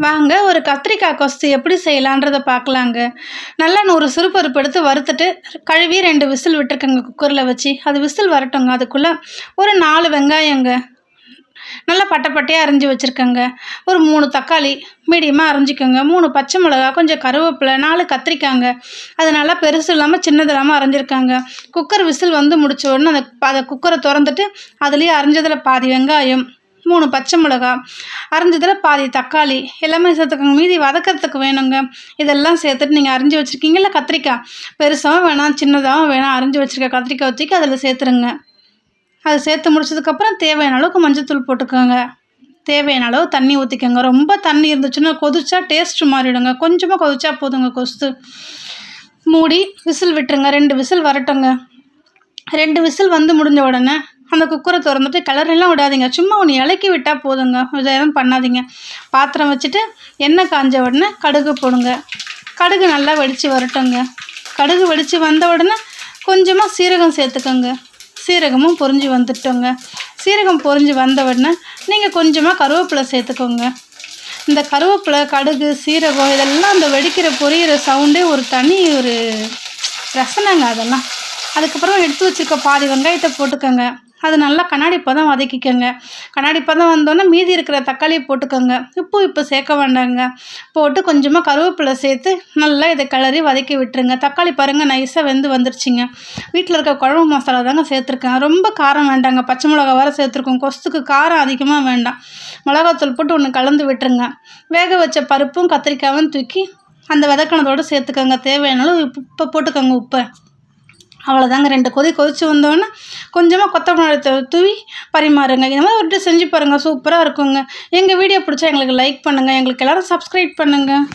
வாங்க ஒரு கத்திரிக்காய் கொஸ்து எப்படி செய்யலான்றத பார்க்கலாங்க. நல்லா 100 சிறுபருப்பு எடுத்து வறுத்துட்டு, கழுவி 2 விசில் விட்டுருக்கேங்க குக்கரில் வச்சு. அது விசில் வரட்டுங்க. அதுக்குள்ளே ஒரு 4 வெங்காயங்க, நல்லா பட்டை பட்டையாக அரிஞ்சு வச்சுருக்கேங்க. ஒரு 3 தக்காளி மீடியமாக அரிஞ்சிக்கோங்க. 3 பச்சை மிளகா, கொஞ்சம் கருவேப்பிலை, 4 கத்திரிக்காய்ங்க. அது நல்லா பெருசு இல்லாமல் சின்னது இல்லாமல் அரிஞ்சிருக்காங்க. குக்கர் விசில் வந்து முடிச்ச உடனே அதை குக்கரை திறந்துட்டு, அதுலேயே அரிஞ்சதில் பாதி வெங்காயம், 3 பச்சை மிளகா, அரிஞ்சதில் பாதி தக்காளி எல்லாமே சேர்த்துக்கோங்க. மீதி வதக்கிறதுக்கு வேணுங்க. இதெல்லாம் சேர்த்துட்டு நீங்கள் அரிஞ்சு வச்சுருக்கீங்கல்ல கத்திரிக்காய், பெருசாகவும் வேணாம் சின்னதாகவும் வேணாம், அரிஞ்சு வச்சுருக்க கத்திரிக்காய் தூக்கி அதில் சேர்த்துருங்க. அதை சேர்த்து முடிச்சதுக்கப்புறம் தேவையான அளவுக்கு மஞ்சத்தூள் போட்டுக்கோங்க. தேவையான அளவு தண்ணி ஊற்றிக்கோங்க. ரொம்ப தண்ணி இருந்துச்சுன்னா கொதிச்சா டேஸ்ட்டு மாறிடுங்க. கொஞ்சமாக கொதிச்சா போதுங்க கொஸ்து. மூடி விசில் விட்டுருங்க. 2 விசில் வரட்டுங்க. 2 விசில் வந்து முடிஞ்ச உடனே அந்த குக்கரை திறந்துட்டு கிளறெல்லாம் விடாதீங்க. சும்மா ஒன்று இலக்கி விட்டால் போதுங்க. இதை எதுவும் பண்ணாதீங்க. பாத்திரம் வச்சுட்டு எண்ணெய் காஞ்ச உடனே கடுகு போடுங்க. கடுகு நல்லா வெடித்து வரட்டுங்க. கடுகு வெடித்து வந்த உடனே கொஞ்சமாக சீரகம் சேர்த்துக்கோங்க. சீரகமும் பொரிஞ்சு வந்துட்டோங்க. சீரகம் பொரிஞ்சு வந்த உடனே நீங்கள் கொஞ்சமாக கருவேப்பிலை சேர்த்துக்கோங்க. இந்த கருவேப்பிலை, கடுகு, சீரகம் இதெல்லாம் அந்த வெடிக்கிற பொரியிற சவுண்டே ஒரு தனி ஒரு ரசனைங்க அதெல்லாம். அதுக்கப்புறம் எடுத்து வச்சுருக்க பாதி வெங்காயத்தை போட்டுக்கோங்க. அது நல்லா கண்ணாடி பதம் வதக்கிக்கோங்க. கண்ணாடி பதம் வந்தோடனே மீதி இருக்கிற தக்காளியை போட்டுக்கோங்க. உப்பு இப்போ சேர்க்க வேண்டாங்க. போட்டு கொஞ்சமாக கருவேப்பிலை சேர்த்து நல்லா இதை கிளறி வதக்கி விட்டுருங்க. தக்காளி பாருங்கள் நைஸாக வெந்து வந்துருச்சுங்க. வீட்டில் இருக்க குழம்பு மசாலா தாங்க சேர்த்துருக்கேன். ரொம்ப காரம் வேண்டாங்க. பச்சை மிளகா வேறு சேர்த்துருக்கோம். கொஸ்துக்கு காரம் அதிகமாக வேண்டாம். மிளகாத்தூள் போட்டு ஒன்று கலந்து விட்டுருங்க. வேக வச்ச பருப்பும் கத்திரிக்காயும் தூக்கி அந்த வதக்கினதோடு சேர்த்துக்கோங்க. தேவையான அளவு உப்பை போட்டுக்கோங்க. உப்பை அவ்வளோதாங்க. 2 கொதிச்சு வந்தோடனே கொஞ்சமாக கொத்தமல்லி தூவி பரிமாறுங்க. இந்த மாதிரி ஒரு செஞ்சு பாருங்கள். சூப்பராக இருக்குங்க. எங்கள் வீடியோ பிடிச்சா எங்களுக்கு லைக் பண்ணுங்கள். எங்களுக்கு எல்லோரும் சப்ஸ்கிரைப் பண்ணுங்கள்.